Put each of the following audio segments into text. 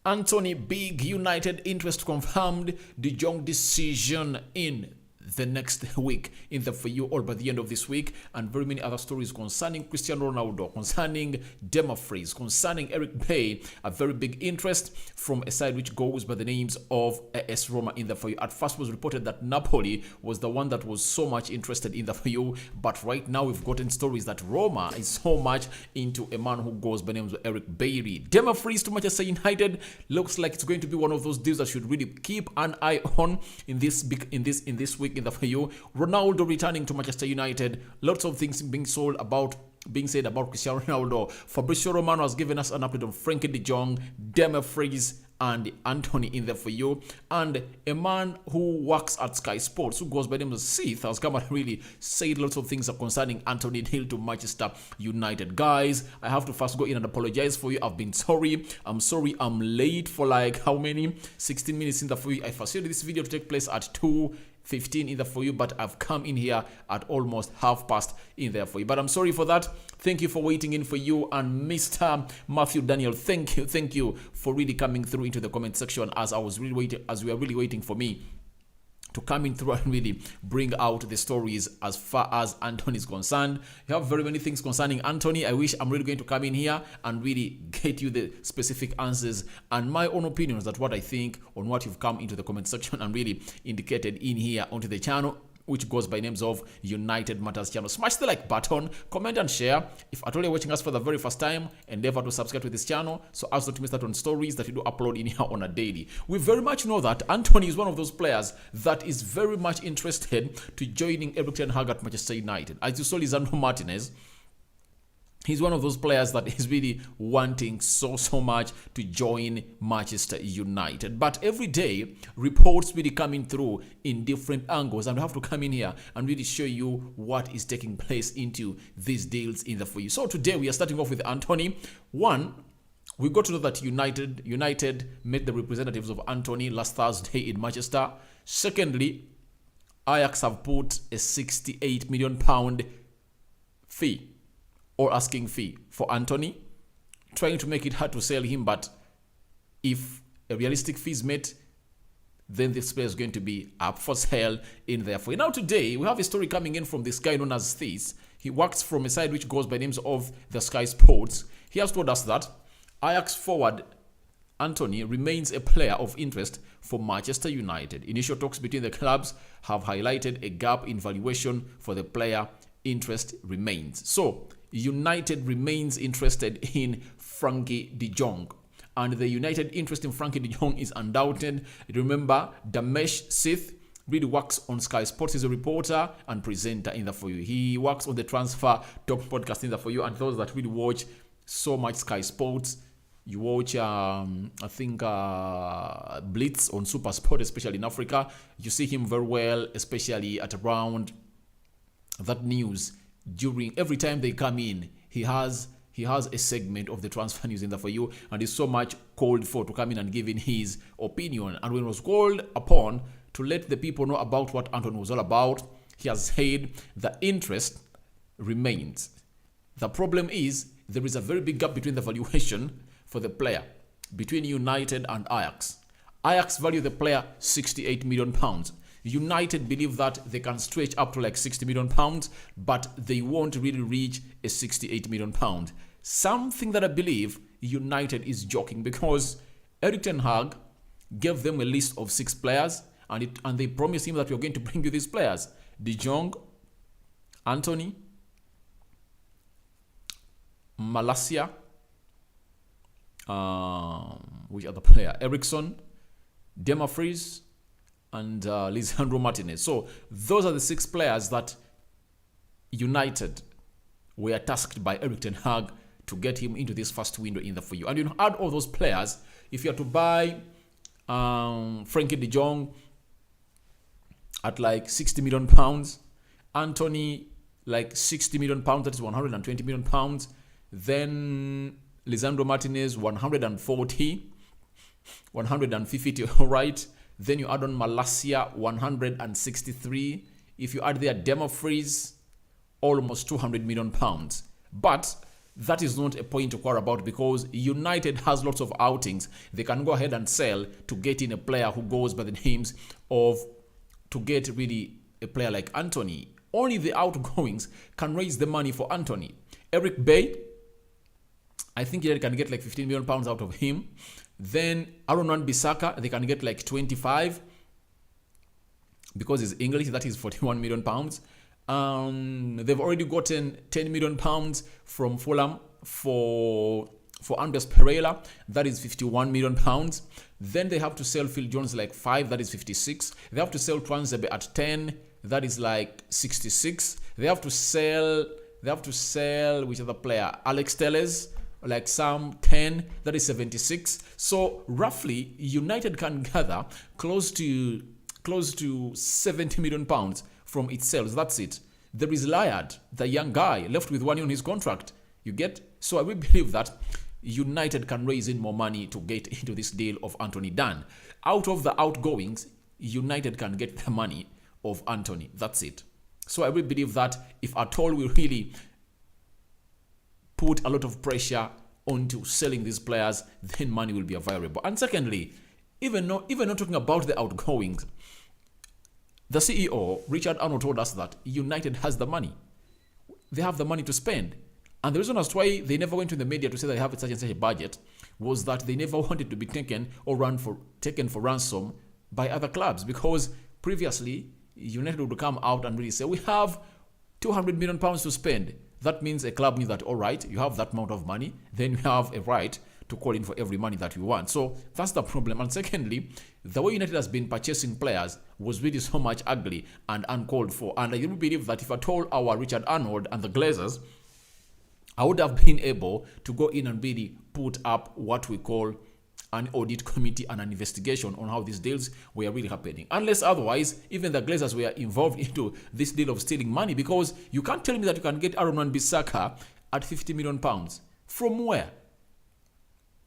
Antony, big United interest confirmed. De Jong decision in the next week in the for you or by the end of this week, and very many other stories concerning Cristiano Ronaldo, concerning Demfires, concerning Eric Bay. A very big interest from a side which goes by the names of AS Roma in the for you. At first was reported that Napoli was the one that was so much interested in the for you, but right now we've gotten stories that Roma is so much into a man who goes by the names of Eric Bailey. Demfires to Manchester United looks like it's going to be one of those deals that should really keep an eye on in this week in the for you. Ronaldo returning to Manchester United. Lots of things being said about Cristiano Ronaldo. Fabrizio Romano has given us an update on Frenkie De Jong, Demfires, and Antony in there for you. And a man who works at Sky Sports, who goes by the name of Seth, has come and really said lots of things concerning Antony Hill to Manchester United. Guys, I have to first go in and apologize for you. I've been sorry. I'm sorry I'm late for like how many? 16 minutes in the for you. I foresaw this video to take place at 2:15 in the for you, but I've come in here at almost 1:30 in there for you. But I'm sorry for that. Thank you for waiting in for you, and Mr. Matthew Daniel, thank you for really coming through into the comment section as we were really waiting for me to come in through and really bring out the stories as far as Antony is concerned. You have very many things concerning Antony. I wish I'm really going to come in here and really get you the specific answers and my own opinions, that what I think on what you've come into the comment section and really indicated in here onto the channel, which goes by names of United Matters channel. Smash the like button, comment and share. If at all you're watching us for the very first time, endeavor to subscribe to this channel so as not to miss out on stories that we do upload in here on a daily. We very much know that Antony is one of those players that is very much interested to joining Eric Ten Hag at Manchester United. As you saw Lisandro Martinez, he's one of those players that is really wanting so much to join Manchester United. But every day, reports really coming through in different angles, and we have to come in here and really show you what is taking place into these deals in the for you. So today we are starting off with Antony. One, we got to know that United met the representatives of Antony last Thursday in Manchester. Secondly, Ajax have put a £68 million fee or asking fee for Antony, trying to make it hard to sell him. But if a realistic fee is met, then this player is going to be up for sale in there for you. Now today, we have a story coming in from this guy known as Thies. He works from a side which goes by names of the Sky Sports. He has told us that Ajax forward Antony remains a player of interest for Manchester United. Initial talks between the clubs have highlighted a gap in valuation for the player. Interest remains. So United remains interested in Frenkie De Jong, and the United interest in Frenkie De Jong is undoubted. Remember, Seth really works on Sky Sports. He's a reporter and presenter in the for you. He works on the Transfer Talk podcast in the for you, and those that really watch so much Sky Sports, you watch I think Blitz on Super Sport, especially in Africa. You see him very well, especially at around that news. During every time they come in, he has a segment of the transfer news in there for you, and is so much called for to come in and give in his opinion. And when he was called upon to let the people know about what Antony was all about, he has said the interest remains. The problem is there is a very big gap between the valuation for the player between United and Ajax. Ajax value the player £68 million. United believe that they can stretch up to like £60 million, but they won't really reach a £68 million. Something that I believe United is joking, because Eric Ten Hag gave them a list of 6 players, and they promised him that we're going to bring you these players: De Jong, Antony, Malacia, which other player? Ericsson, Demfires, and Lisandro Martinez. So those are the 6 players that United were tasked by Eric Ten Hag to get him into this first window in the for you. And you add all those players, if you are to buy Frenkie De Jong at like £60 million, Antony like £60 million, that is £120 million, then Lisandro Martinez 140, 150, all right. Then you add on Malacia 163. If you add there Demfires, almost £200 million. But that is not a point to quarrel about, because United has lots of outings. They can go ahead and sell to get in a player who goes by the names of, to get really a player like Antony. Only the outgoings can raise the money for Antony. Eric Bay, I think United can get like 15 million pounds out of him. Then Aaron Wan-Bissaka, they can get like 25 because he's English. That is 41 million pounds. They've already gotten 10 million pounds from Fulham for Andres Pereira. That is 51 million pounds. Then they have to sell Phil Jones like 5. That is 56. They have to sell Twanzebe at 10. That is like 66. They have to sell which other player? Alex Telles, like some 10. That is 76. So roughly United can gather close to 70 million pounds from its sales. That's it. There is Layard, the young guy, left with 1 year on his contract. You get? So I will believe that United can raise in more money to get into this deal of Antony Dunn. Out of the outgoings, United can get the money of Antony. That's it. So I will believe that if at all we really put a lot of pressure onto selling these players, then money will be available. And secondly, even not talking about the outgoings, the CEO, Richard Arnold, told us that United has the money. They have the money to spend. And the reason as to why they never went to the media to say they have such and such a budget was that they never wanted to be taken for ransom by other clubs. Because previously, United would come out and really say, we have 200 million pounds to spend. That means a club knew that, all right, you have that amount of money, then you have a right to call in for every money that you want. So that's the problem. And secondly, the way United has been purchasing players was really so much ugly and uncalled for. And I do believe that if I told our Richard Arnold and the Glazers, I would have been able to go in and really put up what we call an audit committee and an investigation on how these deals were really happening. Unless otherwise, even the Glazers were involved into this deal of stealing money, because you can't tell me that you can get Aaron Wan-Bissaka at 50 million pounds. From where?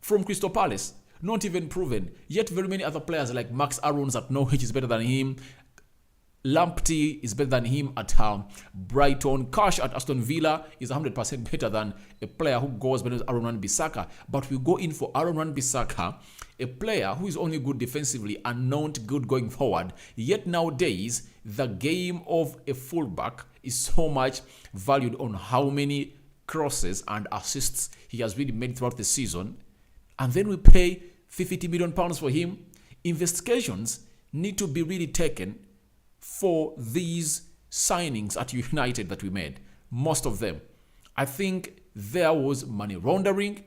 From Crystal Palace. Not even proven. Yet very many other players like Max Aarons at Norwich is better than him. Lamptey is better than him at Brighton. Cash at Aston Villa is 100% better than a player who goes by Aaron Wan-Bissaka. But we go in for Aaron Wan-Bissaka, a player who is only good defensively and not good going forward. Yet nowadays, the game of a fullback is so much valued on how many crosses and assists he has really made throughout the season. And then we pay 50 million pounds for him. Investigations need to be really taken for these signings at United that we made. Most of them. I think there was money laundering.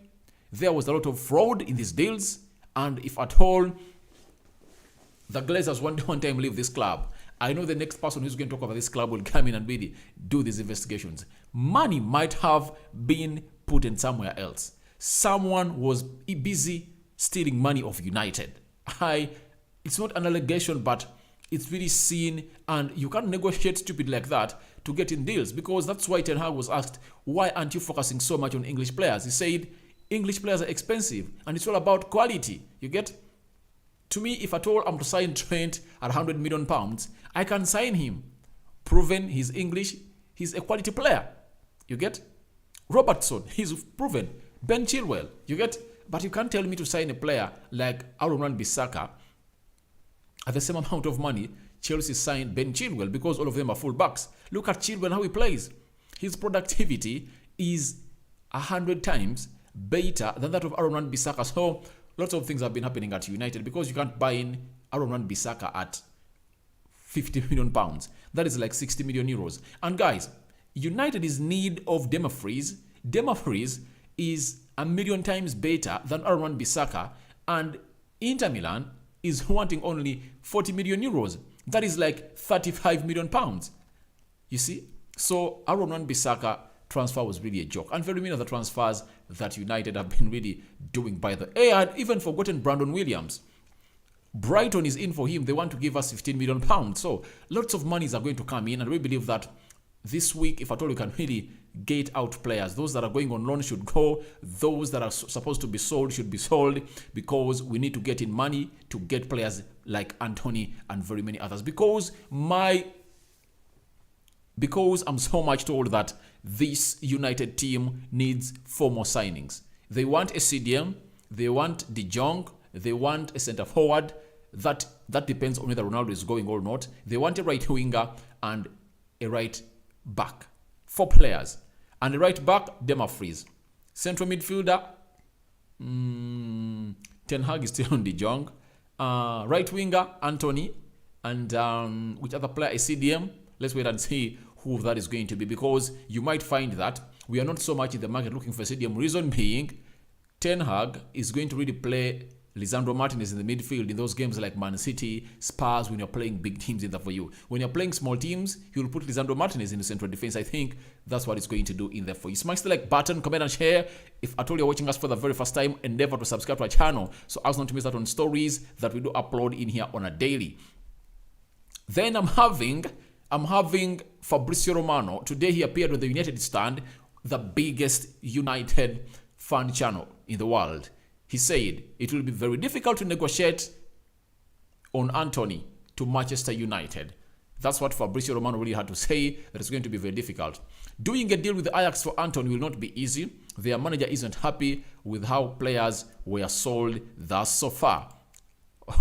There was a lot of fraud in these deals. And if at all the Glazers one time leave this club, I know the next person who's going to talk about this club will come in and really do these investigations. Money might have been put in somewhere else. Someone was busy stealing money of United. It's not an allegation, but it's really seen, and you can't negotiate stupid like that to get in deals, because that's why Ten Hag was asked, why aren't you focusing so much on English players? He said, English players are expensive, and it's all about quality. You get? To me, if at all I'm to sign Trent at 100 million pounds, I can sign him. Proven, he's English, he's a quality player. You get? Robertson, he's proven. Ben Chilwell, you get? But you can't tell me to sign a player like Aaron Wan-Bissaka at the same amount of money Chelsea signed Ben Chilwell, because all of them are full backs. Look at Chilwell, how he plays. His productivity is 100 times better than that of Aaron Wan-Bissaka. So lots of things have been happening at United, because you can't buy in Aaron Wan-Bissaka at 50 million pounds. That is like 60 million euros. And guys, United is in need of Demfires. Demfires is 1,000,000 times better than Aaron Wan-Bissaka, and Inter Milan is wanting only 40 million euros. That is like 35 million pounds. You see? So Aaron Wan-Bissaka transfer was really a joke. And very many of the transfers that United have been really doing by the way. I had even forgotten Brandon Williams. Brighton is in for him. They want to give us 15 million pounds. So lots of monies are going to come in, and we believe that this week, if at all we can really get out players, those that are going on loan should go, those that are supposed to be sold should be sold, because we need to get in money to get players like Antony and very many others. Because my because I'm so much told that this United team needs 4 more signings. They want a CDM, they want De Jong, they want a centre forward. That depends on whether Ronaldo is going or not. They want a right winger and a right back. 4 players. And the right back, Demfires. Central midfielder, Ten Hag is still on De Jong. Right winger, Antony. And which other player is CDM? Let's wait and see who that is going to be, because you might find that we are not so much in the market looking for a CDM. Reason being, Ten Hag is going to really play Lisandro Martinez in the midfield in those games like Man City, Spurs, when you're playing big teams in there for you. When you're playing small teams, he'll put Lisandro Martinez in the central defense. I think that's what it's going to do in there for you. Smash the like button, comment and share. If at all you're watching us for the very first time, endeavor to subscribe to our channel so as not to miss out on stories that we do upload in here on a daily. Then I'm having Fabrizio Romano. Today he appeared on the United Stand, the biggest United fan channel in the world. He said it will be very difficult to negotiate on Antony to Manchester United. That's what Fabrizio Romano really had to say, that it's going to be very difficult. Doing a deal with Ajax for Antony will not be easy. Their manager isn't happy with how players were sold thus so far.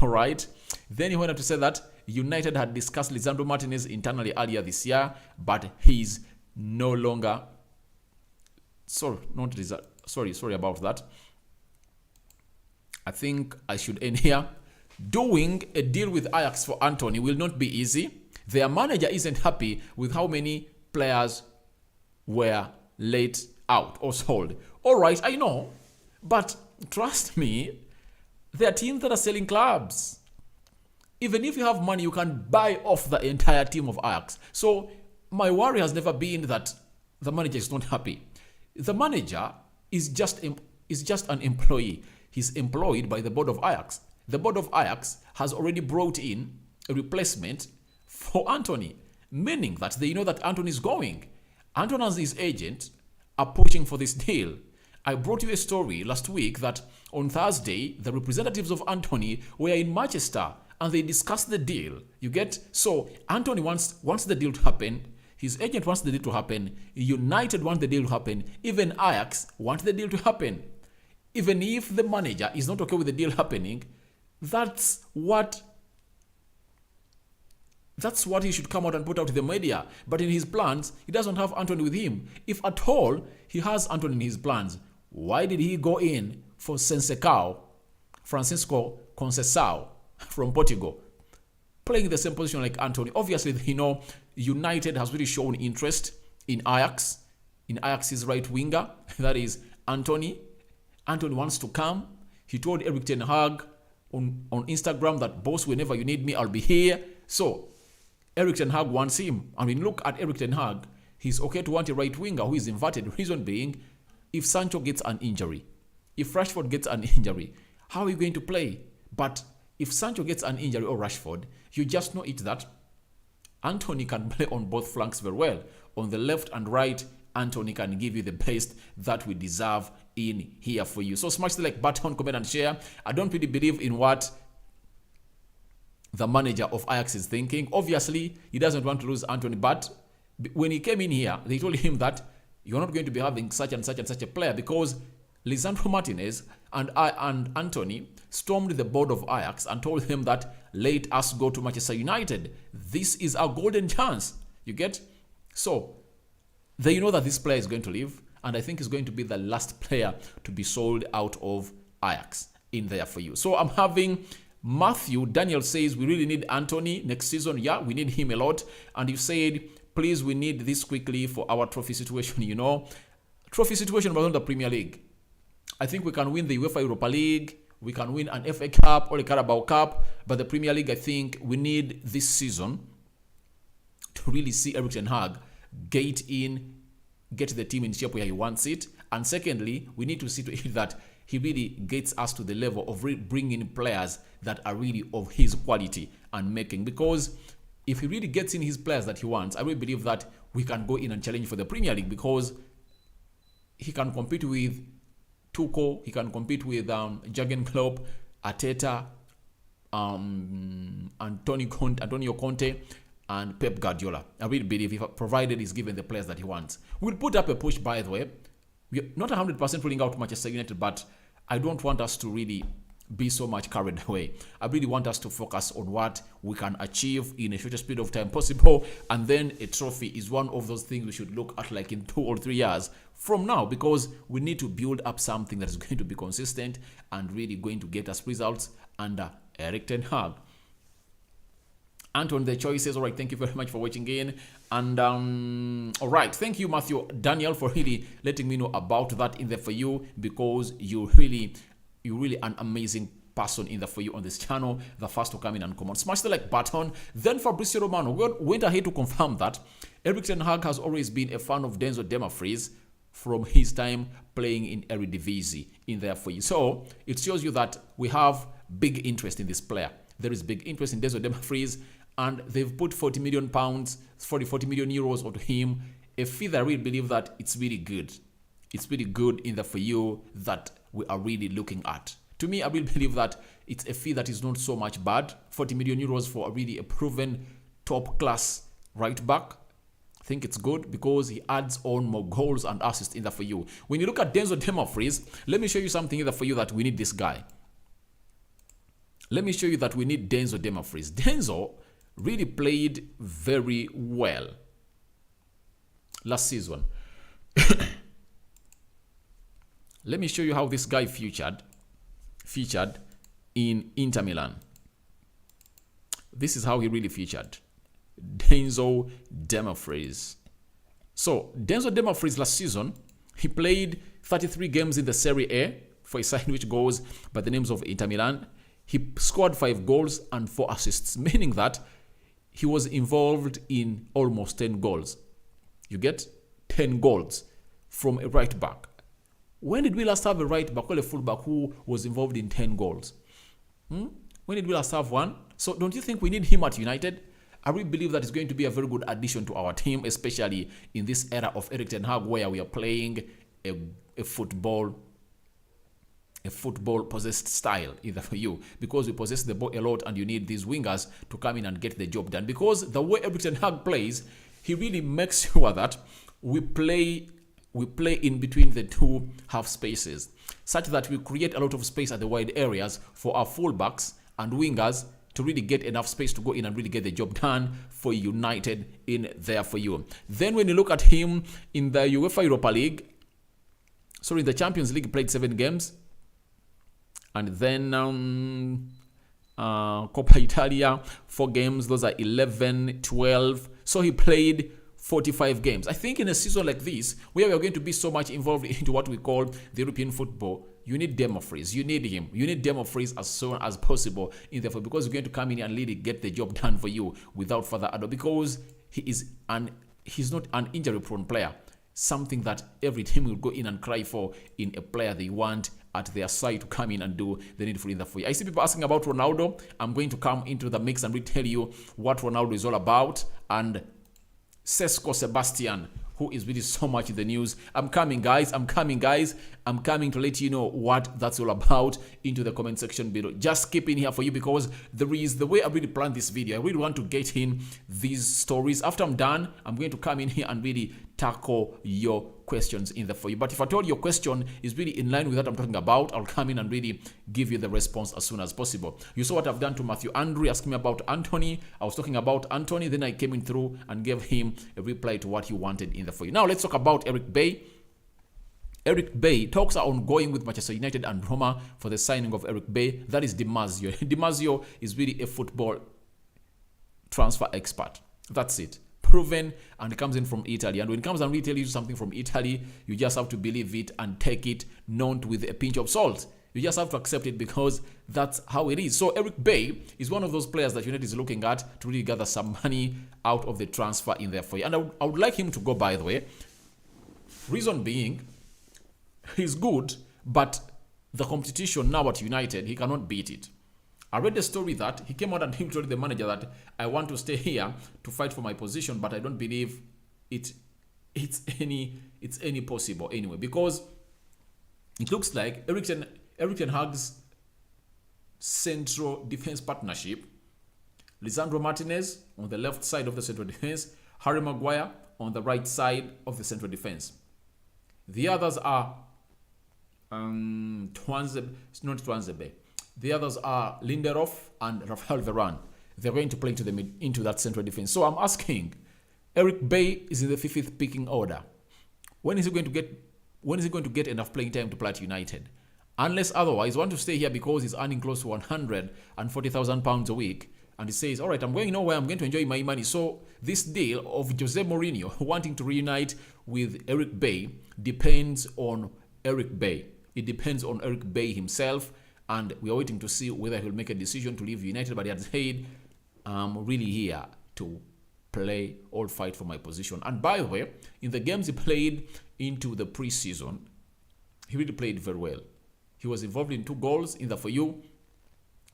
All right. Then he went on to say that United had discussed Lisandro Martinez internally earlier this year, but he's no longer... Sorry about that. I think I should end here. Doing a deal with Ajax for Antony will not be easy. Their manager isn't happy with how many players were let out or sold. All right, I know. But trust me, there are teams that are selling clubs. Even if you have money, you can buy off the entire team of Ajax. So my worry has never been that the manager is not happy. The manager is just an employee. He's employed by the board of Ajax. The board of Ajax has already brought in a replacement for Antony, meaning that they know that Antony is going. Antony and his agent are pushing for this deal. I brought you a story last week that on Thursday, the representatives of Antony were in Manchester and they discussed the deal. You get? So Antony wants the deal to happen. His agent wants the deal to happen. United wants the deal to happen. Even Ajax wants the deal to happen. Even if the manager is not okay with the deal happening, that's what he should come out and put out to the media. But in his plans, he doesn't have Antony with him. If at all he has Antony in his plans, why did he go in for Francisco Conceição from Portugal, playing the same position like Antony? Obviously, United has really shown interest in Ajax's right winger, that is Antony. Antony wants to come. He told Erik ten Hag on Instagram that, boss, whenever you need me, I'll be here. So Erik ten Hag wants him. I mean, look at Erik ten Hag. He's okay to want a right winger who is inverted. Reason being, if Sancho gets an injury, if Rashford gets an injury, how are you going to play? But if Sancho gets an injury or Rashford, you just know it that Antony can play on both flanks very well. On the left and right, Antony can give you the best that we deserve in here for you. So smash the like button, comment and share. I don't really believe in what the manager of Ajax is thinking. Obviously, he doesn't want to lose Antony, but when he came in here, they told him that you're not going to be having such and such and such a player, because Lisandro Martinez and Antony stormed the board of Ajax and told him that, let us go to Manchester United. This is our golden chance. You get? So they know that this player is going to leave, and I think he's going to be the last player to be sold out of Ajax in there for you. So I'm having Matthew Daniel says, we really need Antony next season. Yeah, we need him a lot. And you said, please, we need this quickly for our trophy situation. Trophy situation was on the Premier League. I think we can win the UEFA Europa League. We can win an FA Cup or a Carabao Cup. But the Premier League, I think we need this season to really see Erik ten Hag get the team in shape where he wants it. And secondly, we need to see to it that he really gets us to the level of bringing players that are really of his quality and making. Because if he really gets in his players that he wants, I really believe that we can go in and challenge for the Premier League, because he can compete with Tuchel, he can compete with Jurgen Klopp, Arteta, Antonio Conte. and Pep Guardiola. I really believe, if provided he's given the players that he wants. We'll put up a push, by the way. We're not 100% ruling out Manchester United, but I don't want us to really be so much carried away. I really want us to focus on what we can achieve in a shortest period of time possible, and then a trophy is one of those things we should look at like in 2 or 3 years from now, because we need to build up something that is going to be consistent and really going to get us results under Erik ten Hag. Anton, the choices. All right, thank you very much for watching in. And all right, thank you, Matthew Daniel, for really letting me know about that in there for you, because you're really an amazing person in there for you on this channel, the first to come in and comment. Smash the like button. Then Fabrizio Romano went ahead to confirm that Erik ten Hag has always been a fan of Denzel Demfries from his time playing in Eredivisie in there for you. So it shows you that we have big interest in this player. There is big interest in Denzel Demfries, and they've put 40 million pounds, 40 million euros onto him. A fee that I really believe that it's really good. It's really good in there for you that we are really looking at. To me, I really believe that it's a fee that is not so much bad. 40 million euros for a proven top class right back. I think it's good because he adds on more goals and assists in there for you. When you look at Denzel Demfries, let me show you something in there for you that we need this guy. Let me show you that we need Denzel Demfries. Denzel really played very well last season. Let me show you how this guy featured in Inter Milan. This is how he really featured. Denzel Demfries. So, Denzel Demfries last season, he played 33 games in the Serie A for a side which goes by the names of Inter Milan. He scored 5 goals and 4 assists, meaning that he was involved in almost 10 goals. You get 10 goals from a right back. When did we last have a right back or a full back who was involved in 10 goals? When did we last have one? So don't you think we need him at United? I really believe that it's going to be a very good addition to our team, especially in this era of Erik ten Hag, where we are playing a football possessed style either for you, because we possess the ball a lot and you need these wingers to come in and get the job done. Because the way Erik ten Hag plays, he really makes sure that we play in between the 2 half spaces, such that we create a lot of space at the wide areas for our fullbacks and wingers to really get enough space to go in and really get the job done for United in there for you. Then when you look at him in the UEFA Europa League, sorry, the Champions League, played 7 games. And then Coppa Italia, 4 games. Those are 11, 12. So he played 45 games. I think in a season like this, where we are going to be so much involved into what we call the European football, you need Demfries. You need him. You need Demfries as soon as possible in there, because he's going to come in and really get the job done for you without further ado, because he's not an injury-prone player. Something that every team will go in and cry for in a player they want at their side to come in and do the needful in the for you. I see people asking about Ronaldo. I'm going to come into the mix and really tell you what Ronaldo is all about. And Cesco Sebastian, who is really so much in the news. I'm coming, guys. I'm coming to let you know what that's all about into the comment section below. Just keep in here for you, because there is the way I really planned this video. I really want to get in these stories. After I'm done, I'm going to come in here and really tackle your questions in there for you. But if at all your question is really in line with what I'm talking about, I'll come in and really give you the response as soon as possible. You saw what I've done to Matthew Andrew, asking me about Antony. I was talking about Antony, then I came in through and gave him a reply to what he wanted in there for you. Now let's talk about Eric Bay. Eric Bay, talks are ongoing with Manchester United and Roma for the signing of Eric Bay. That is Di Marzio. Di Marzio is really a football transfer expert. That's it. Proven, and comes in from Italy. And when it comes and we tell you something from Italy, you just have to believe it and take it, not with a pinch of salt. You just have to accept it, because that's how it is. So Eric Bay is one of those players that United is looking at to really gather some money out of the transfer in there for you. And I would like him to go, by the way. Reason being, he's good, but the competition now at United, he cannot beat it. I read the story that he came out and he told the manager that I want to stay here to fight for my position, but I don't believe it's any possible anyway, because it looks like Erik ten Hag's central defense partnership Lisandro Martinez on the left side of the central defense, Harry Maguire on the right side of the central defense. The others are Twanzebe. The others are Lindelof and Rafael Varane. They're going to play into that central defense. So I'm asking, Eric Bay is in the fifth picking order. When is he going to get enough playing time to play at United? Unless otherwise, want to stay here because he's earning close to £140,000 a week. And he says, all right, I'm going nowhere. I'm going to enjoy my money. So this deal of Jose Mourinho wanting to reunite with Eric Bay depends on Eric Bay. It depends on Eric Bay himself. And we are waiting to see whether he'll make a decision to leave United. But he had said, I'm really here to play or fight for my position. And by the way, in the games he played into the preseason, he really played very well. He was involved in 2 goals in the For You.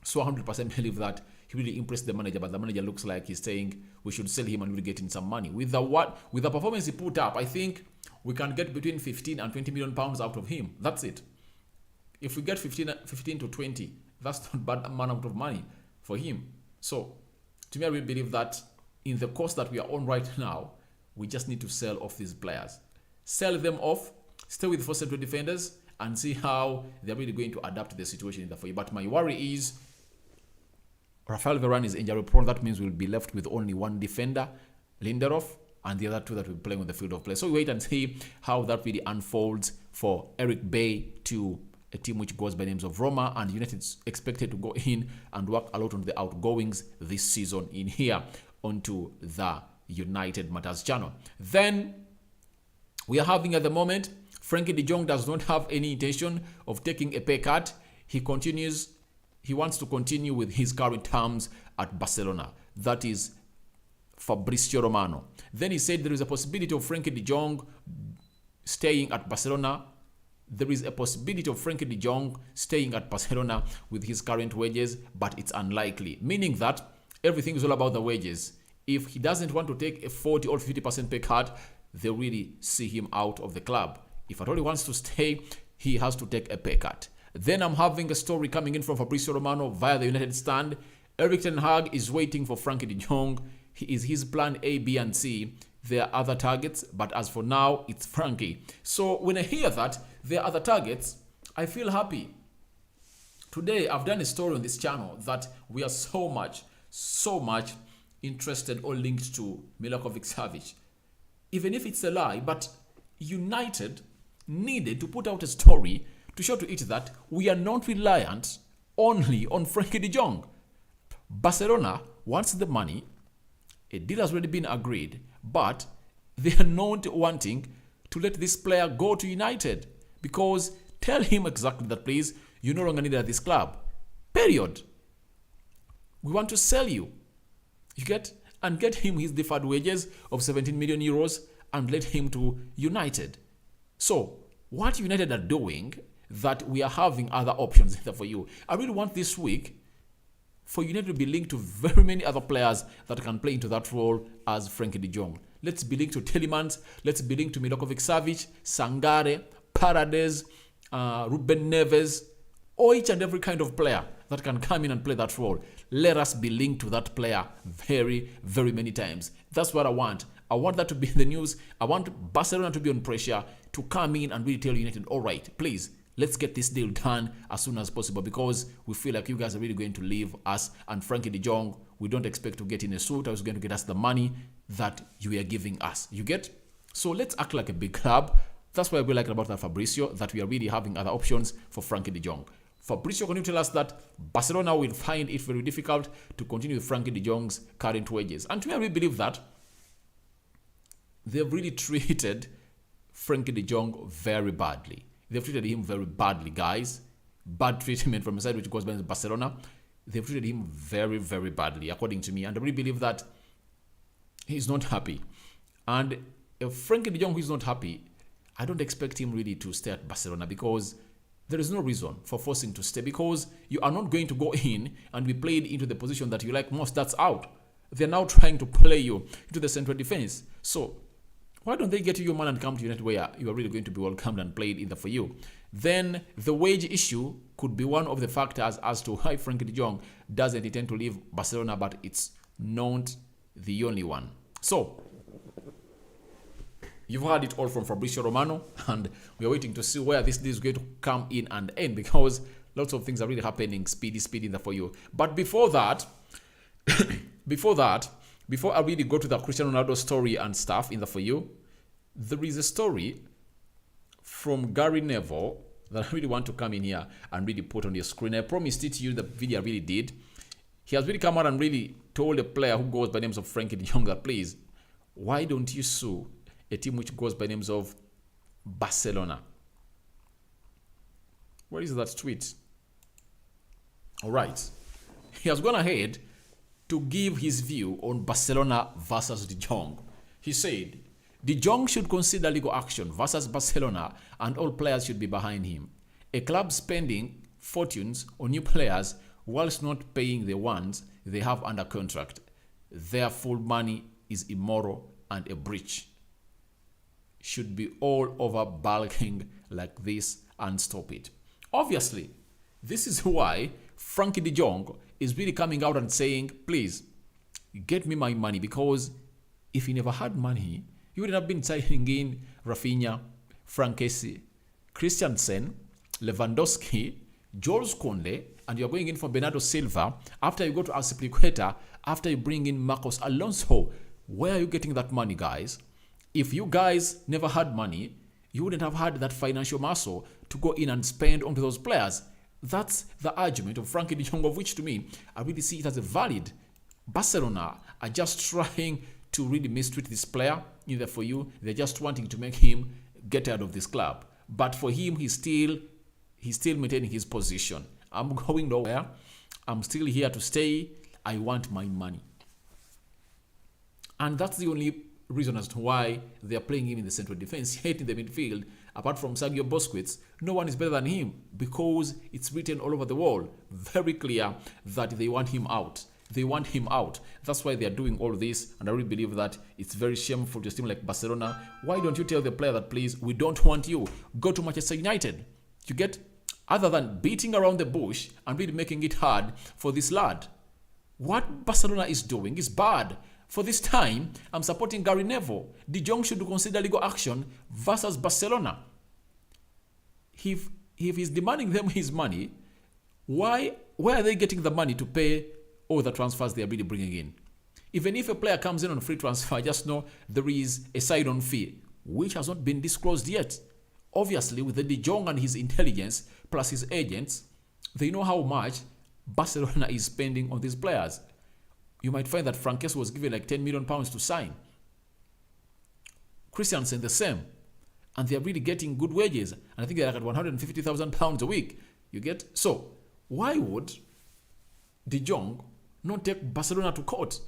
So 100% believe that he really impressed the manager, but the manager looks like he's saying we should sell him and we'll get in some money. With the performance he put up, I think we can get between 15 and 20 million pounds out of him. That's it. If we get 15 to 20, that's not bad amount of money for him. So to me, I really believe that in the course that we are on right now, we just need to sell off these players. Sell them off, stay with 4 central defenders, and see how they're really going to adapt to the situation in the For You. But my worry is Rafael Varane is injury prone. That means we'll be left with only 1 defender, Lindelof, and the other 2 that will be playing on the field of play. So we wait and see how that really unfolds for Eric Bay to a team which goes by the names of Roma, and United is expected to go in and work a lot on the outgoings this season in here onto the United Matters channel. Then we are having at the moment, Frenkie De Jong does not have any intention of taking a pay cut. He wants to continue with his current terms at Barcelona. That is Fabrizio Romano. Then he said there is a possibility of Frenkie De Jong staying at Barcelona. There is a possibility of Frenkie De Jong staying at Barcelona with his current wages, but it's unlikely. Meaning that everything is all about the wages. If he doesn't want to take a 40 or 50% pay cut, they'll really see him out of the club. If at all he wants to stay, he has to take a pay cut. Then I'm having a story coming in from Fabrizio Romano via the United Stand. Erik ten Hag is waiting for Frenkie De Jong. He is his plan A, B, and C. There are other targets, but as for now, it's Frenkie. So when I hear that there are other targets, I feel happy. Today, I've done a story on this channel that we are so much interested or linked to Milokovic-Savic. Even if it's a lie, but United needed to put out a story to show to it that we are not reliant only on Frenkie De Jong. Barcelona wants the money. A deal has already been agreed, but they are not wanting to let this player go to United, because tell him exactly that, please, you no longer need at this club. Period. We want to sell you. You get? And get him his deferred wages of 17 million euros and let him to United. So, what United are doing, that we are having other options for you. I really want this week for United to be linked to very many other players that can play into that role as Frenkie De Jong. Let's be linked to Tielemans. Let's be linked to Milokovic-Savic, Sangare, Paredes, Ruben Neves, or each and every kind of player that can come in and play that role. Let us be linked to that player very, very many times. That's what I want. I want that to be in the news. I want Barcelona to be on pressure to come in and really tell United, all right, please, let's get this deal done as soon as possible, because we feel like you guys are really going to leave us. And Frenkie De Jong, we don't expect to get in a suit. I was going to get us the money that you are giving us. You get? So let's act like a big club. That's what I really like about that Fabrizio, that we are really having other options for Frenkie De Jong. Fabrizio, can you tell us that Barcelona will find it very difficult to continue with Frenkie De Jong's current wages? And to me, I really believe that they've really treated Frenkie De Jong very badly. They've treated him very badly, guys. Bad treatment from a side which goes by Barcelona. They've treated him very, very badly, according to me. And I really believe that he's not happy. And if Frenkie De Jong is not happy, I don't expect him really to stay at Barcelona, because there is no reason for forcing to stay, because you are not going to go in and be played into the position that you like most. That's out. They're now trying to play you into the central defense. So why don't they get you your man and come to United, where you are really going to be welcomed and played in the For You? Then the wage issue could could be one of the factors as to why Frenkie De Jong doesn't intend to leave Barcelona, but it's not the only one. So, you've heard it all from Fabrizio Romano, and we're waiting to see where this deal is going to come in and end, because lots of things are really happening speedy in there for you. But before that, before I really go to the Cristiano Ronaldo story and stuff in there for you, there is a story from Gary Neville that I really want to come in here and really put on your screen. I promised it to you in the video I really did. He has really come out and really told a player who goes by names of Frenkie De Jong that, please, why don't you sue a team which goes by names of Barcelona? Where is that tweet? All right. He has gone ahead to give his view on Barcelona versus De Jong. He said, De Jong should consider legal action versus Barcelona, and all players should be behind him. A club spending fortunes on new players whilst not paying the ones they have under contract. Their full money is immoral and a breach. Should be all over bulking like this and stop it. Obviously, this is why Frenkie De Jong is really coming out and saying, please, get me my money, because if he never had money, he wouldn't have been signing in Rafinha, Frankesi, Christensen, Lewandowski, Jules Koundé, and you're going in for Bernardo Silva. After you go to Azpilicueta, after you bring in Marcos Alonso, where are you getting that money, guys? If you guys never had money, you wouldn't have had that financial muscle to go in and spend onto those players. That's the argument of Frenkie De Jong, of which to me, I really see it as a valid. Barcelona are just trying to really mistreat this player. Either for you, they're just wanting to make him get out of this club. But for him, he's still maintaining his position. I'm going nowhere. I'm still here to stay. I want my money. And that's the only reason as to why they're playing him in the central defense, yet in the midfield, apart from Sergio Busquets, no one is better than him, because it's written all over the wall, very clear that they want him out. They want him out. That's why they're doing all this, and I really believe that it's very shameful to a team like Barcelona. Why don't you tell the player that, please, we don't want you. Go to Manchester United. You get, other than beating around the bush and really making it hard for this lad. What Barcelona is doing is bad. For this time, I'm supporting Gary Neville. De Jong should consider legal action versus Barcelona. If he's demanding them his money, where are they getting the money to pay all the transfers they are really bringing in? Even if a player comes in on free transfer, just know there is a sign-on fee, which has not been disclosed yet. Obviously, with the De Jong and his intelligence, plus his agents, they know how much Barcelona is spending on these players. You might find that Frankes was given like £10 million to sign. Christensen the same. And they're really getting good wages. And I think they're like at £150,000 a week. You get? So, why would De Jong not take Barcelona to court?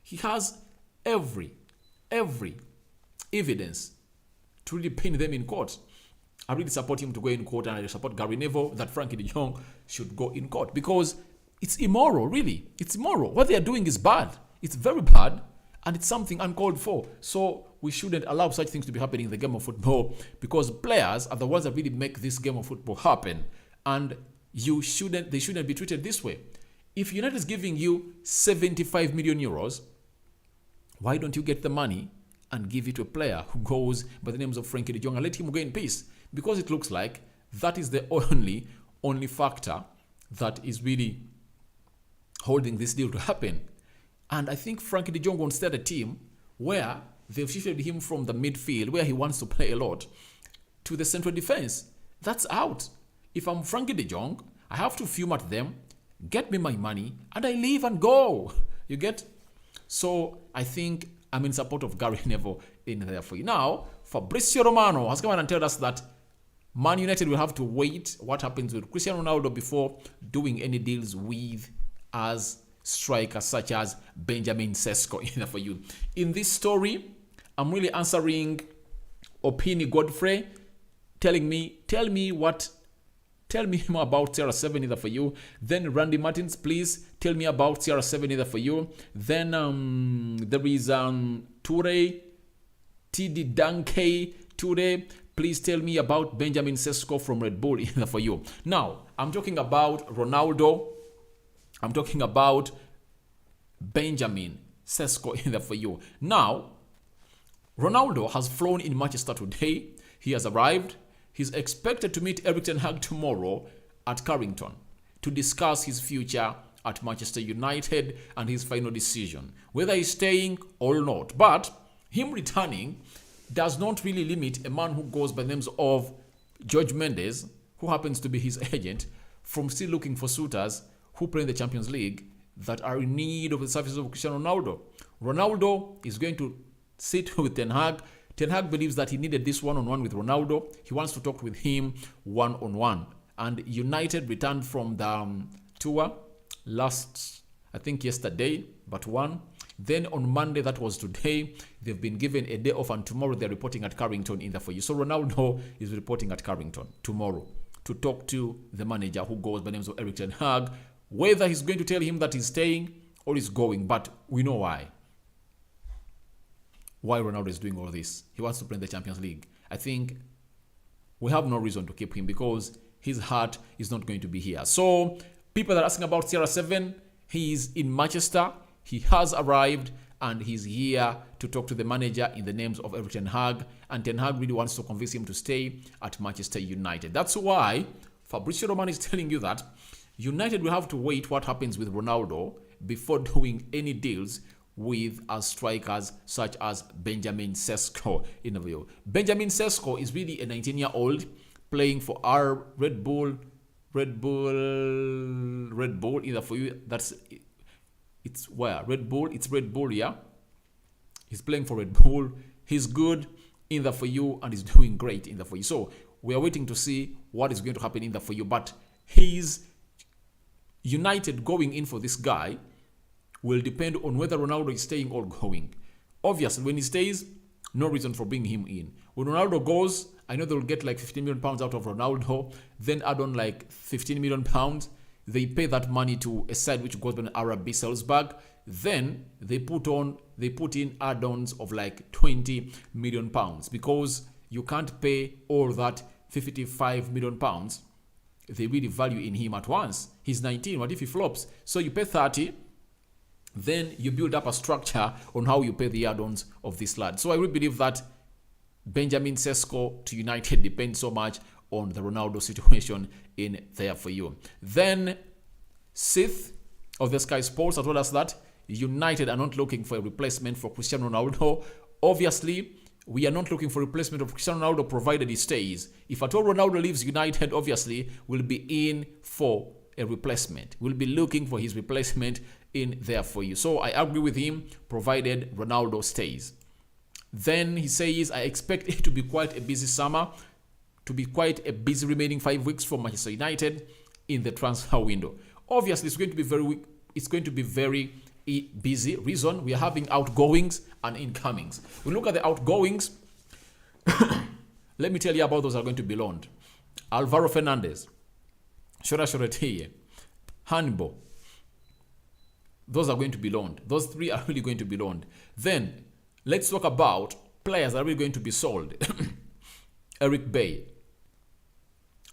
He has every evidence to really pin them in court. I really support him to go in court, and I support Gary Neville that Frenkie De Jong should go in court, because it's immoral, really. It's immoral. What they are doing is bad. It's very bad, and it's something uncalled for. So we shouldn't allow such things to be happening in the game of football, because players are the ones that really make this game of football happen. And they shouldn't be treated this way. If United is giving you 75 million euros, why don't you get the money and give it to a player who goes by the names of Frenkie De Jong and let him go in peace? Because it looks like that is the only factor that is really holding this deal to happen. And I think Frenkie De Jong wants to start a team where they've shifted him from the midfield, where he wants to play a lot, to the central defense. That's out. If I'm Frenkie De Jong, I have to fume at them, get me my money, and I leave and go. You get? So I think I'm in support of Gary Neville in there for you. Now, Fabrizio Romano has come out and told us that Man United will have to wait what happens with Cristiano Ronaldo before doing any deals with as strikers such as Benjamin Sesko in there for you. In this story, I'm really answering Opini Godfrey, telling me more about CR7 either for you. Then Randy Martins, please tell me about CR7 either for you. Then there is Toure, TD Danke Toure. Please tell me about Benjamin Sesko from Red Bull either for you. Now, I'm talking about Ronaldo. I'm talking about Benjamin Sesko in there for you. Now, Ronaldo has flown in Manchester today. He has arrived. He's expected to meet Erik ten Hag tomorrow at Carrington to discuss his future at Manchester United and his final decision, whether he's staying or not. But him returning does not really limit a man who goes by the names of George Mendes, who happens to be his agent, from still looking for suitors who play in the Champions League that are in need of the services of Cristiano Ronaldo. Ronaldo is going to sit with Ten Hag. Ten Hag believes that he needed this one-on-one with Ronaldo. He wants to talk with him one-on-one. And United returned from the tour yesterday, but won. Then on Monday, that was today, they've been given a day off, and tomorrow they're reporting at Carrington in the for you. So Ronaldo is reporting at Carrington tomorrow to talk to the manager who goes by the name of Erik ten Hag, whether he's going to tell him that he's staying or he's going. But we know why. Why Ronaldo is doing all this. He wants to play in the Champions League. I think we have no reason to keep him because his heart is not going to be here. So people are asking about CR7. He's in Manchester. He has arrived and he's here to talk to the manager in the names of Erik ten Hag. And Ten Hag really wants to convince him to stay at Manchester United. That's why Fabrizio Romano is telling you that United will have to wait what happens with Ronaldo before doing any deals with strikers such as Benjamin Sesko in the view. Benjamin Sesko is really a 19-year-old playing for our Red Bull either for you. It's where? Red Bull, yeah. He's playing for Red Bull. He's good in the for you and he's doing great in the for you. So we are waiting to see what is going to happen in the for you. But his United going in for this guy will depend on whether Ronaldo is staying or going. Obviously, when he stays, no reason for bringing him in. When Ronaldo goes, I know they will get like 15 million pounds out of Ronaldo, then add on like 15 million pounds. They pay that money to a side which goes by RB Salzburg. Then they put in add-ons of like 20 million pounds because you can't pay all that 55 million pounds. They really value in him at once. He's 19. What if he flops? So you pay 30. Then you build up a structure on how you pay the add-ons of this lad. So I really believe that Benjamin Sesko to United depends so much on the Ronaldo situation in there for you. Then Sith of the Sky Sports has told us that United are not looking for a replacement for Cristiano Ronaldo. Obviously, we are not looking for a replacement of Cristiano Ronaldo provided he stays. If at all Ronaldo leaves United, obviously, we'll be in for a replacement. We'll be looking for his replacement in there for you. So I agree with him, provided Ronaldo stays. Then he says, I expect it to be quite a busy summer, to be quite a busy remaining 5 weeks for Manchester United in the transfer window. Obviously, it's going to be very busy. Reason, we are having outgoings and incomings. We look at the outgoings. Let me tell you about those that are going to be loaned. Alvaro Fernandez, Shora Shoreteye, Hannibal. Those are going to be loaned. Those three are really going to be loaned. Then, let's talk about players that are really going to be sold. Eric Bay,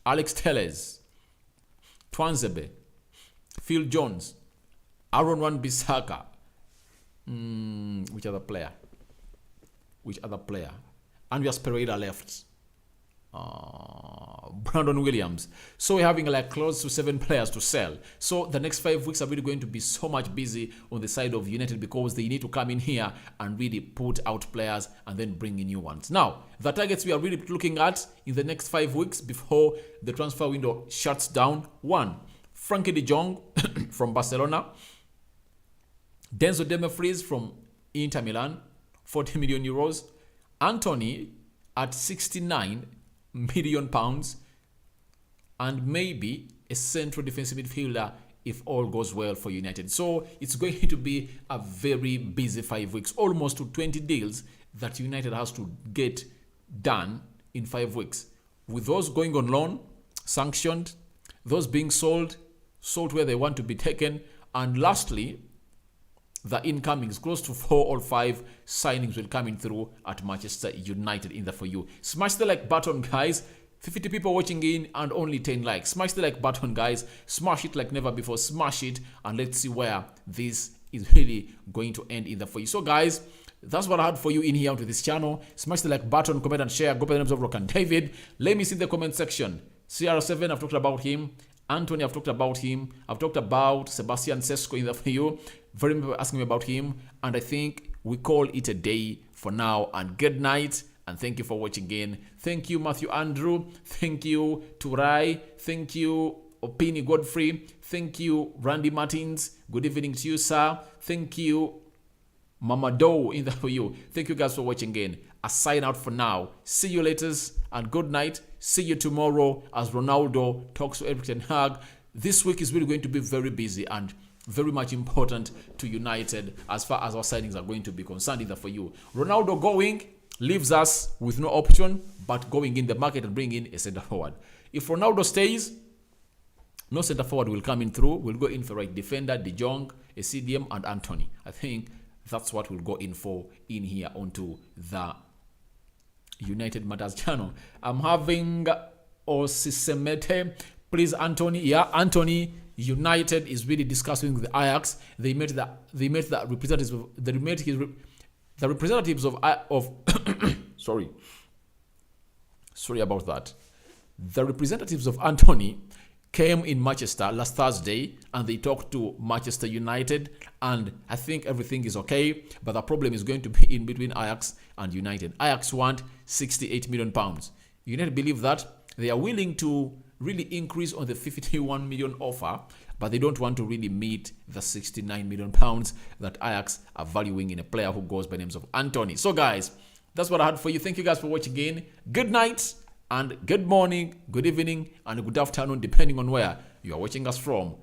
Alex Telles, Twanzebe, Phil Jones, Aaron Wan-Bissaka. Which other player? Andreas Pereira left. Brandon Williams. So we're having like close to 7 players to sell. So the next 5 weeks are really going to be so much busy on the side of United because they need to come in here and really put out players and then bring in new ones. Now, the targets we are really looking at in the next 5 weeks before the transfer window shuts down. 1, Frenkie De Jong from Barcelona. Denzel Demfires from Inter Milan, 40 million euros. Antony at 69 million pounds, and maybe a central defensive midfielder if all goes well for United. So it's going to be a very busy 5 weeks, almost to 20 deals that United has to get done in 5 weeks. With those going on loan, sanctioned, those being sold where they want to be taken, and lastly, the incomings, close to 4 or 5 signings will come in through at Manchester United in the for you. Smash the like button, guys. 50 people watching in and only 10 likes. Smash the like button, guys. Smash it like never before. Smash it, and let's see where this is really going to end in the for you. So, guys, that's what I had for you in here onto this channel. Smash the like button, comment and share. Go by the names of Rock and David. Let me see the comment section. CR7, I've talked about him. Antony, I've talked about him. I've talked about Sebastian Sesko in the for you. Very many people asking me about him, and I think we call it a day for now. And good night. And thank you for watching again. Thank you, Matthew Andrew. Thank you, Turai. Thank you, Opini Godfrey. Thank you, Randy Martins. Good evening to you, sir. Thank you, Mama Doe in the for you. Thank you guys for watching again. I sign out for now. See you later and good night. See you tomorrow as Ronaldo talks to Erik ten Hag. This week is really going to be very busy and very much important to United as far as our signings are going to be concerned in the for you. Ronaldo going leaves us with no option but going in the market and bring in a center forward. If Ronaldo stays, no center forward will come in through. We'll go in for right defender, De Jong, a CDM, and Antony. I think that's what we'll go in for in here onto the United Matters channel. I'm having Osisemete. Please, Antony. Yeah, Antony. United is really discussing with the Ajax. They met the representatives of the representatives of sorry about that. The representatives of Antony came in Manchester last Thursday and they talked to Manchester United, and I think everything is okay, but the problem is going to be in between Ajax and United. Ajax want 68 million pounds. United believe that they are willing to really increase on the 51 million offer, but they don't want to really meet the 69 million pounds that Ajax are valuing in a player who goes by the names of Antony. So, guys, that's what I had for you. Thank you guys for watching again. Good night and good morning, good evening, and good afternoon, depending on where you are watching us from.